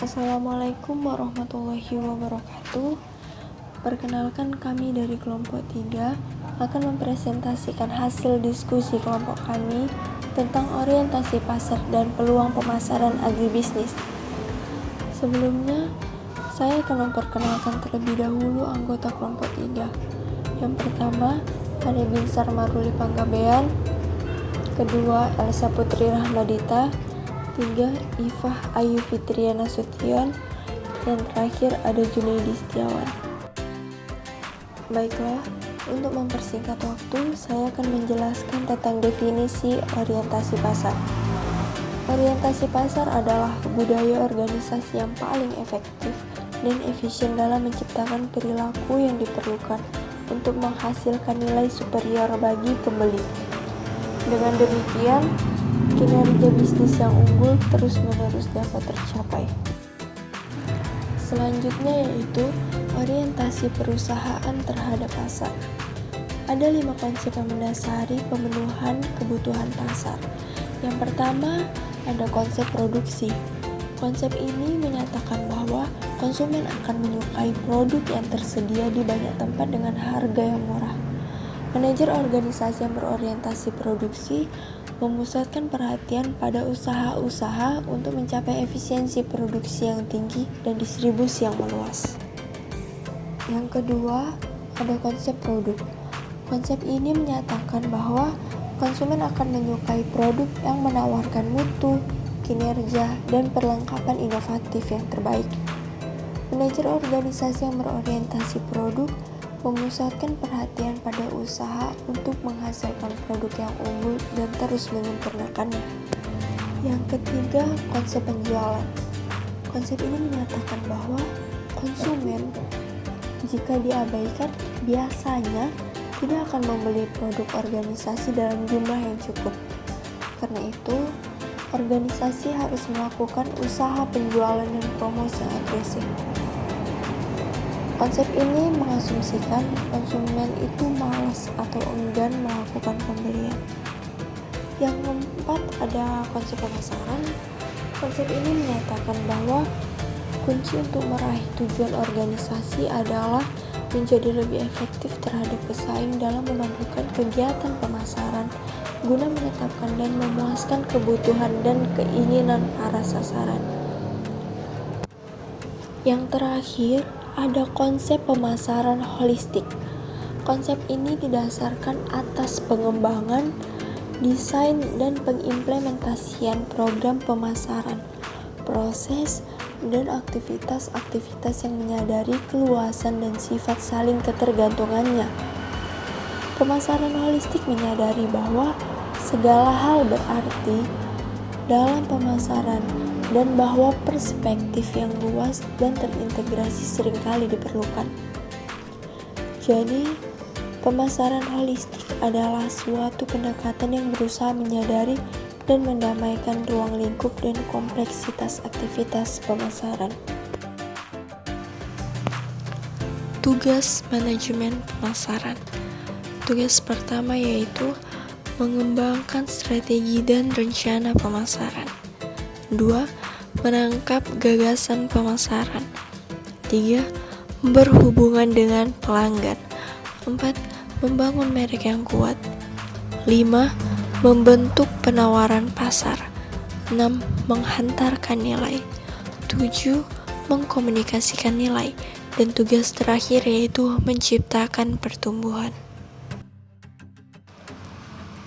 Assalamualaikum warahmatullahi wabarakatuh. Perkenalkan, kami dari kelompok 3 akan mempresentasikan hasil diskusi kelompok kami tentang orientasi pasar dan peluang pemasaran agribisnis. Sebelumnya, saya akan memperkenalkan terlebih dahulu anggota kelompok 3. Yang pertama, ada Binsar Maruli Panggabean. Kedua, Elsa Putri Rahmadita. 3, Ifah Ayu Fitriana Sution. Dan terakhir ada Junaidi Setiawan. Baiklah, untuk mempersingkat waktu, saya akan menjelaskan tentang definisi orientasi pasar. Orientasi pasar adalah budaya organisasi yang paling efektif dan efisien dalam menciptakan perilaku yang diperlukan untuk menghasilkan nilai superior bagi pembeli. Dengan demikian, kinerja bisnis yang unggul terus-menerus dapat tercapai. Selanjutnya yaitu orientasi perusahaan terhadap pasar. Ada 5 konsep yang mendasari pemenuhan kebutuhan pasar. Yang pertama, ada konsep produksi. Konsep ini menyatakan bahwa konsumen akan menyukai produk yang tersedia di banyak tempat dengan harga yang murah. Manajer organisasi yang berorientasi produksi memusatkan perhatian pada usaha-usaha untuk mencapai efisiensi produksi yang tinggi dan distribusi yang meluas. Yang kedua, ada konsep produk. Konsep ini menyatakan bahwa konsumen akan menyukai produk yang menawarkan mutu, kinerja, dan perlengkapan inovatif yang terbaik. Manajer organisasi yang berorientasi produk memusatkan perhatian pada usaha untuk menghasilkan produk yang unggul dan terus menyempurnakannya. Yang ketiga, konsep penjualan. Konsep ini menyatakan bahwa konsumen, jika diabaikan, biasanya tidak akan membeli produk organisasi dalam jumlah yang cukup. Karena itu, organisasi harus melakukan usaha penjualan dan promosi yang agresif. Konsep ini mengasumsikan konsumen itu malas atau enggan melakukan pembelian. Yang keempat, ada konsep pemasaran. Konsep ini menyatakan bahwa kunci untuk meraih tujuan organisasi adalah menjadi lebih efektif terhadap pesaing dalam melakukan kegiatan pemasaran guna menetapkan dan memuaskan kebutuhan dan keinginan para sasaran. Yang terakhir, ada konsep pemasaran holistik. Konsep ini didasarkan atas pengembangan, desain, dan pengimplementasian program pemasaran, proses, dan aktivitas-aktivitas yang menyadari keluasan dan sifat saling ketergantungannya. Pemasaran holistik menyadari bahwa segala hal berarti dalam pemasaran dan bahwa perspektif yang luas dan terintegrasi seringkali diperlukan. Jadi, pemasaran holistik adalah suatu pendekatan yang berusaha menyadari dan mendamaikan ruang lingkup dan kompleksitas aktivitas pemasaran. Tugas manajemen pemasaran. Tugas pertama yaitu mengembangkan strategi dan rencana pemasaran. 2. Menangkap gagasan pemasaran. 3. Berhubungan dengan pelanggan. 4. Membangun merek yang kuat. 5. Membentuk penawaran pasar. 6. Menghantarkan nilai. 7. Mengkomunikasikan nilai. Dan tugas terakhir yaitu menciptakan pertumbuhan.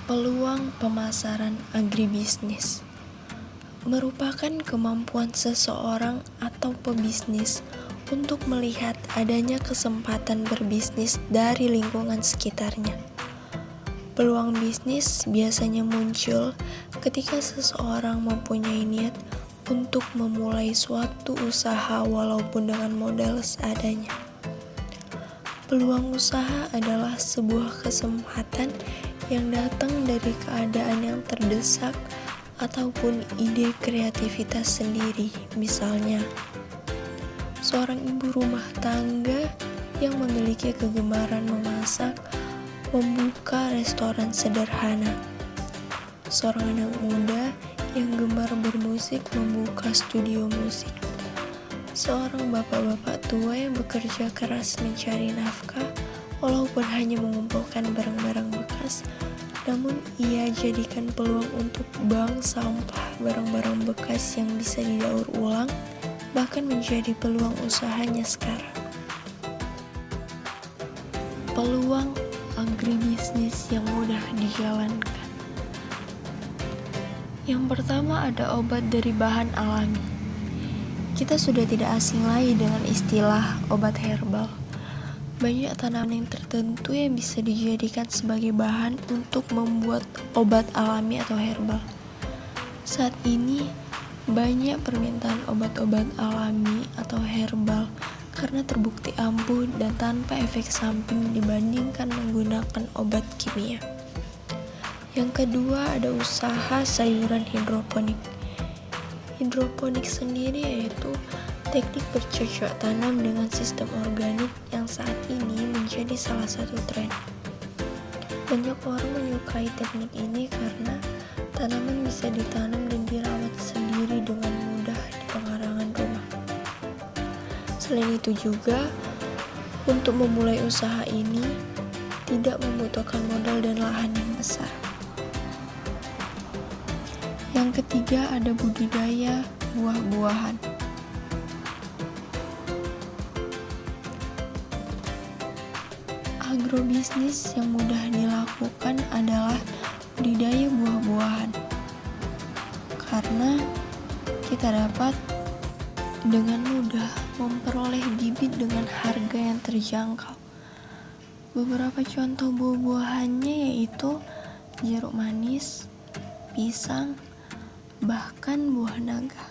Peluang pemasaran agribisnis merupakan kemampuan seseorang atau pebisnis untuk melihat adanya kesempatan berbisnis dari lingkungan sekitarnya. Peluang bisnis biasanya muncul ketika seseorang mempunyai niat untuk memulai suatu usaha walaupun dengan modal seadanya. Peluang usaha adalah sebuah kesempatan yang datang dari keadaan yang terdesak ataupun ide kreativitas sendiri. Misalnya, seorang ibu rumah tangga yang memiliki kegemaran memasak membuka restoran sederhana. Seorang anak muda yang gemar bermusik membuka studio musik. Seorang bapak-bapak tua yang bekerja keras mencari nafkah, walaupun hanya mengumpulkan barang-barang bekas, namun ia jadikan peluang untuk bank sampah barang-barang bekas yang bisa didaur ulang, bahkan menjadi peluang usahanya sekarang. Peluang agribisnis yang mudah dijalankan. Yang pertama ada obat dari bahan alami. Kita sudah tidak asing lagi dengan istilah obat herbal. Banyak tanaman yang tertentu yang bisa dijadikan sebagai bahan untuk membuat obat alami atau herbal. Saat ini banyak permintaan obat-obat alami atau herbal karena terbukti ampuh dan tanpa efek samping dibandingkan menggunakan obat kimia. Yang kedua ada usaha sayuran hidroponik. Hidroponik sendiri yaitu teknik bercocok tanam dengan sistem organik yang saat ini menjadi salah satu tren. Banyak orang menyukai teknik ini karena tanaman bisa ditanam dan dirawat sendiri dengan mudah di pekarangan rumah. Selain itu juga, untuk memulai usaha ini tidak membutuhkan modal dan lahan yang besar. Yang ketiga ada budidaya buah-buahan. Agrobisnis yang mudah dilakukan adalah budidaya buah-buahan, karena kita dapat dengan mudah memperoleh bibit dengan harga yang terjangkau. Beberapa contoh buah-buahannya yaitu jeruk manis, pisang, bahkan buah naga.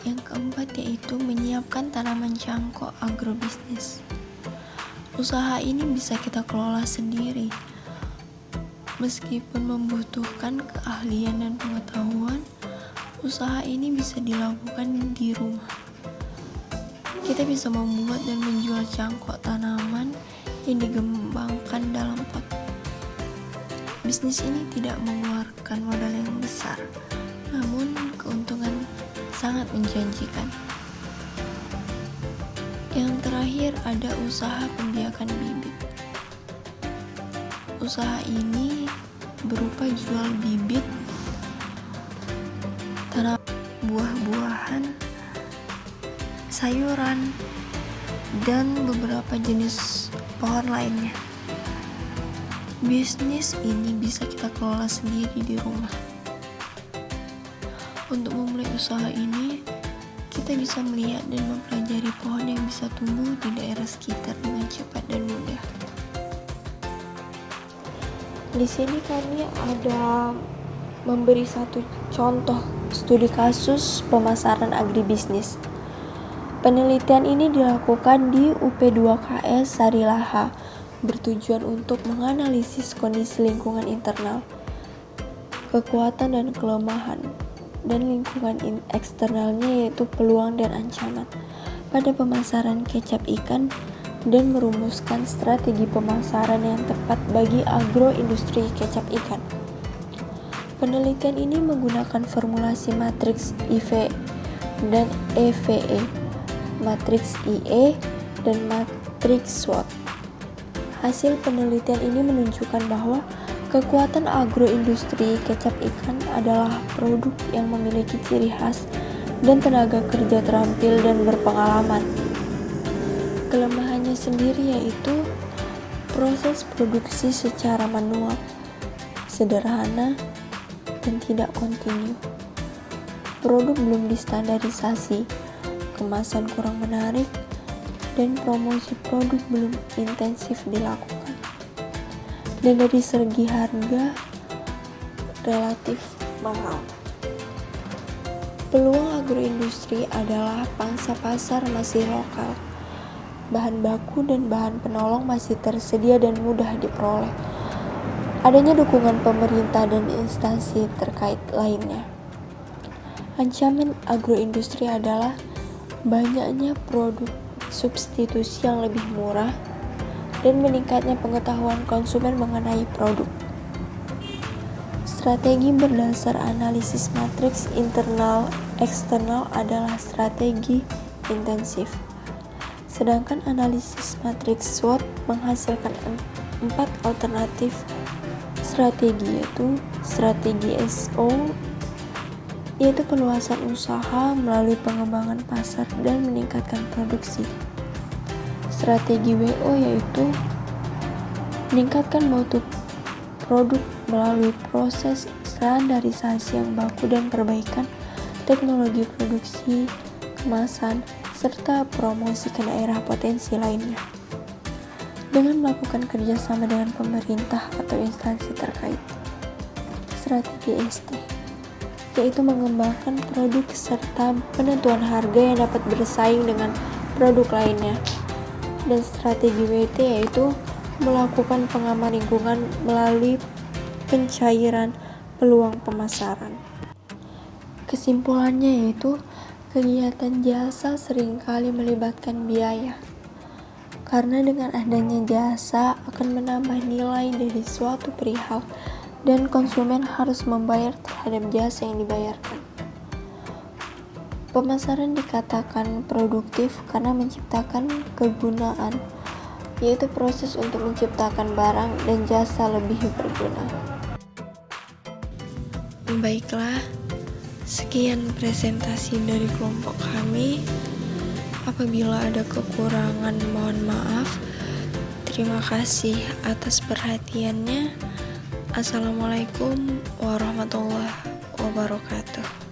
Yang keempat yaitu menyiapkan tanaman cangkok agrobisnis. Usaha ini bisa kita kelola sendiri. Meskipun membutuhkan keahlian dan pengetahuan, usaha ini bisa dilakukan di rumah. Kita bisa membuat dan menjual cangkok tanaman yang dikembangkan dalam pot. Bisnis ini tidak mengeluarkan modal yang besar, namun keuntungan sangat menjanjikan. Yang terakhir ada usaha pembiakan bibit. Usaha ini berupa jual bibit tanam buah-buahan, sayuran, dan beberapa jenis pohon lainnya. Bisnis ini bisa kita kelola sendiri di rumah. Untuk memulai usaha ini, kita bisa melihat dan mempelajari pohon yang bisa tumbuh di daerah sekitar dengan cepat dan mudah. Di sini kami ada memberi satu contoh studi kasus pemasaran agribisnis. Penelitian ini dilakukan di UP2KS Sarilaha, bertujuan untuk menganalisis kondisi lingkungan internal, kekuatan dan kelemahan, dan lingkungan eksternalnya yaitu peluang dan ancaman pada pemasaran kecap ikan dan merumuskan strategi pemasaran yang tepat bagi agroindustri kecap ikan. Penelitian ini menggunakan formulasi matriks IV dan EVE, matriks IE, dan matriks SWOT. Hasil penelitian ini menunjukkan bahwa kekuatan agroindustri kecap ikan adalah produk yang memiliki ciri khas dan tenaga kerja terampil dan berpengalaman. Kelemahannya sendiri yaitu proses produksi secara manual, sederhana, dan tidak kontinu. Produk belum distandarisasi, kemasan kurang menarik, dan promosi produk belum intensif dilakukan. Dan dari segi harga relatif mahal. Peluang agroindustri adalah pangsa pasar masih lokal. Bahan baku dan bahan penolong masih tersedia dan mudah diperoleh. Adanya dukungan pemerintah dan instansi terkait lainnya. Ancaman agroindustri adalah banyaknya produk substitusi yang lebih murah dan meningkatnya pengetahuan konsumen mengenai produk. Strategi berdasar analisis matriks internal eksternal adalah strategi intensif. Sedangkan analisis matriks SWOT menghasilkan 4 alternatif strategi, yaitu strategi SO, yaitu perluasan usaha melalui pengembangan pasar dan meningkatkan produksi. Strategi WO yaitu meningkatkan mutu produk melalui proses standarisasi yang baku dan perbaikan teknologi produksi, kemasan, serta promosi ke daerah potensi lainnya. Dengan melakukan kerjasama dengan pemerintah atau instansi terkait. Strategi ST, yaitu mengembangkan produk serta penentuan harga yang dapat bersaing dengan produk lainnya. Dan strategi WT yaitu melakukan pengaman lingkungan melalui pencairan peluang pemasaran. Kesimpulannya yaitu kegiatan jasa seringkali melibatkan biaya, karena dengan adanya jasa akan menambah nilai dari suatu perihal dan konsumen harus membayar terhadap jasa yang dibayarkan. Pemasaran dikatakan produktif karena menciptakan kegunaan, yaitu proses untuk menciptakan barang dan jasa lebih berguna. Baiklah, sekian presentasi dari kelompok kami. Apabila ada kekurangan, mohon maaf. Terima kasih atas perhatiannya. Assalamualaikum warahmatullahi wabarakatuh.